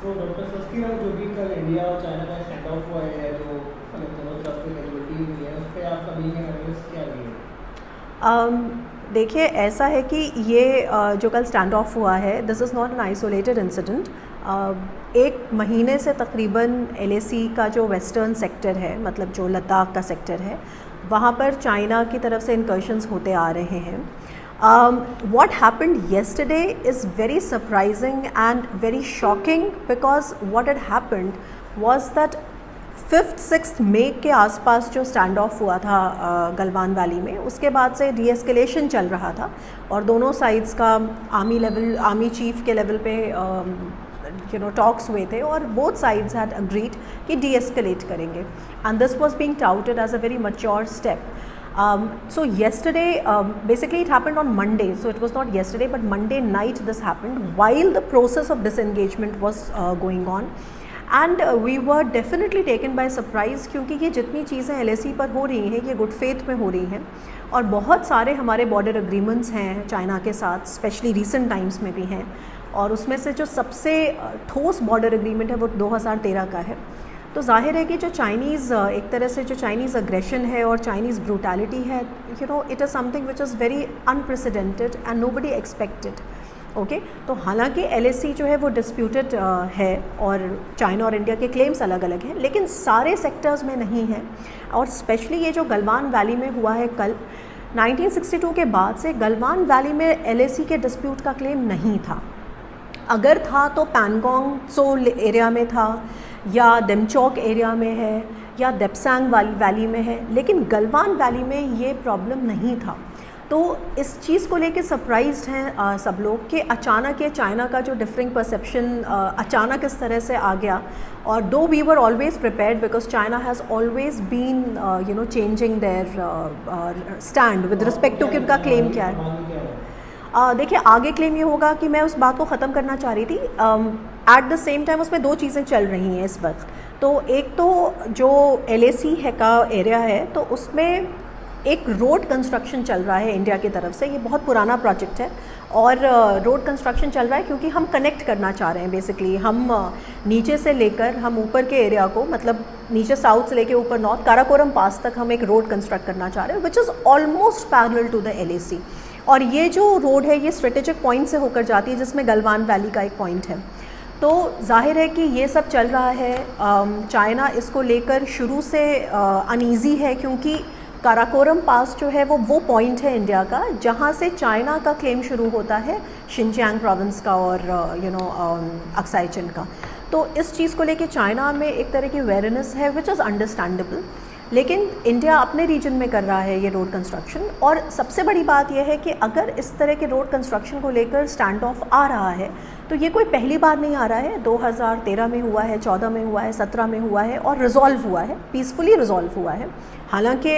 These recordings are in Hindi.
तो डॉक्टर सस्ती राव जो भी कल इंडिया और चाइना का स्टैंड ऑफ हुआ है, जो मतलब दोनों तरफ से कैजुअलिटी हुई है, उस पर आपका बीइंग एन एनालिस्ट क्या व्यू है? देखिए, ऐसा है कि ये जो कल स्टैंड ऑफ हुआ है, this is not an isolated incident. एक महीने से तकरीबन एलएसी का जो वेस्टर्न सेक्टर है, मतलब जो लद्दाख का सेक्टर है, वहाँ पर चाइना की तरफ से इंकर्शंस होते आ रहे हैं। What happened yesterday is very surprising and very shocking because what had happened was that 5th-6th मई के आसपास जो स्टैंड ऑफ हुआ था गलवान वैली में, उसके बाद से डीएस्केलेशन चल रहा था और दोनों साइड्स का आर्मी चीफ के लेवल पे टॉक्स हुए थे और बोथ साइड्स हैड अग्रीड कि डीएस्केलेट करेंगे and this was being touted as a very mature step. So yesterday, basically it happened on Monday, so it was not yesterday but Monday night this happened while the process of disengagement was going on, and we were definitely taken by surprise क्योंकि ये जितनी चीज़ें LAC पर हो रही हैं ये गुड फेथ में हो रही हैं और बहुत सारे हमारे बॉर्डर एग्रीमेंट्स हैं चाइना के साथ, स्पेशली रीसेंट टाइम्स में भी हैं, और उसमें से जो सबसे ठोस बॉर्डर एग्रीमेंट है वो 2013 का है. तो जाहिर है कि जो चाइनीज़ एक तरह से जो चाइनीज़ अग्रेशन है और चाइनीज़ ब्रूटैलिटी है, it is something which is very unprecedented and nobody expected. Okay, तो हालांकि LAC जो है वो डिस्प्यूटेड है और चाइना और इंडिया के क्लेम्स अलग अलग हैं, लेकिन सारे सेक्टर्स में नहीं हैं. और स्पेशली ये जो गलवान वैली में हुआ है कल, 1962 के बाद से गलवान वैली में LAC के डिस्प्यूट का क्लेम नहीं था. अगर था तो पैंगोंग त्सो एरिया में था या डेमचौक एरिया में है या देपसांग वैली में है, लेकिन गलवान वैली में ये प्रॉब्लम नहीं था. तो इस चीज़ को लेके सरप्राइज्ड हैं सब लोग कि अचानक ये चाइना का जो डिफरिंग परसेप्शन अचानक इस तरह से आ गया. और though we were always prepared because China has always been changing their stand with respect to कि उनका क्लेम क्या है. देखिए, आगे क्लेम ये होगा कि मैं उस बात को ख़त्म करना चाह रही थी. एट द सेम टाइम उसमें दो चीज़ें चल रही हैं इस वक्त. तो एक तो जो LAC है का एरिया है, तो उसमें एक रोड कंस्ट्रक्शन चल रहा है इंडिया की तरफ से. ये बहुत पुराना प्रोजेक्ट है और रोड कंस्ट्रक्शन चल रहा है क्योंकि हम कनेक्ट करना चाह रहे हैं. बेसिकली हम नीचे से लेकर हम ऊपर के एरिया को, मतलब नीचे साउथ से लेकर ऊपर नॉर्थ काराकोरम पास तक हम एक रोड कंस्ट्रक्ट करना चाह रहे हैं which is almost parallel to the LAC. और ये जो रोड है ये स्ट्रेटेजिक पॉइंट से होकर जाती है जिसमें गलवान वैली का एक पॉइंट है. तो जाहिर है कि ये सब चल रहा है. चाइना इसको लेकर शुरू से अनईज़ी है क्योंकि काराकोरम पास जो है वो पॉइंट है इंडिया का जहाँ से चाइना का क्लेम शुरू होता है शिनजियांग प्रोविंस का और अक्साई चिन का. तो इस चीज़ को लेके चाइना में एक तरह की अवेयरनेस है विच इज़ अंडरस्टैंडेबल, लेकिन इंडिया अपने रीजन में कर रहा है ये रोड कंस्ट्रक्शन. और सबसे बड़ी बात यह है कि अगर इस तरह के रोड कंस्ट्रक्शन को लेकर स्टैंड ऑफ आ रहा है तो ये कोई पहली बार नहीं आ रहा है. 2013 में हुआ है, 14 में हुआ है, 17 में हुआ है और रिजॉल्व हुआ है, पीसफुली रिजॉल्व हुआ है. हालांकि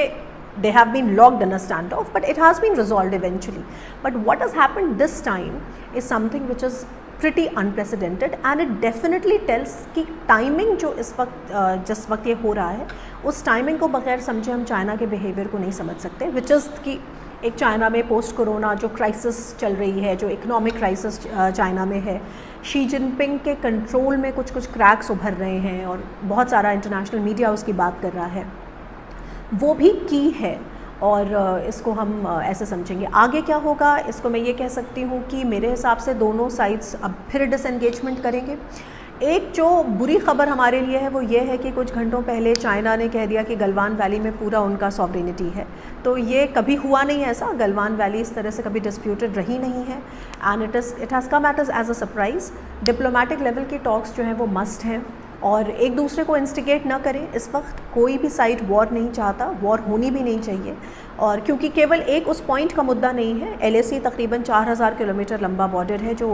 they have been locked in a standoff but it has been resolved eventually. But what has happened this time is something which is pretty unprecedented and it definitely tells कि टाइमिंग जो इस वक्त जिस वक्त ये हो रहा है उस टाइमिंग को बगैर समझे हम चाइना के बिहेवियर को नहीं समझ सकते. विच इज़ कि एक चाइना में पोस्ट कोरोना जो क्राइसिस चल रही है, जो इकोनॉमिक क्राइसिस चाइना में है, शी जिनपिंग के कंट्रोल में कुछ क्रैक्स उभर रहे हैं और बहुत सारा इंटरनेशनल मीडिया उसकी बात कर रहा है, वो भी की है. और इसको हम ऐसे समझेंगे. आगे क्या होगा इसको मैं ये कह सकती हूँ कि मेरे हिसाब से दोनों साइड्स अब फिर डिसएंगेजमेंट करेंगे. एक जो बुरी खबर हमारे लिए है वो ये है कि कुछ घंटों पहले चाइना ने कह दिया कि गलवान वैली में पूरा उनका सॉवरेनिटी है. तो ये कभी हुआ नहीं ऐसा. गलवान वैली इस तरह से कभी डिस्प्यूटेड रही नहीं है and it has come at as a surprise. Diplomatic level के टॉक्स जो हैं वो मस्ट हैं और एक दूसरे को इंस्टिगेट ना करें. इस वक्त कोई भी साइड वॉर नहीं चाहता, वॉर होनी भी नहीं चाहिए. और क्योंकि केवल एक उस पॉइंट का मुद्दा नहीं है, LAC तकरीबन 4000 किलोमीटर लंबा बॉर्डर है जो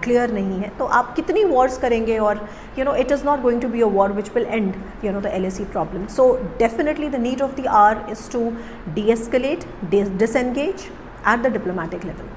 क्लियर नहीं है. तो आप कितनी वॉर्स करेंगे और it is not going to be a war which will end the LAC problem. So definitely the need of the hour is to de-escalate, disengage at the diplomatic level.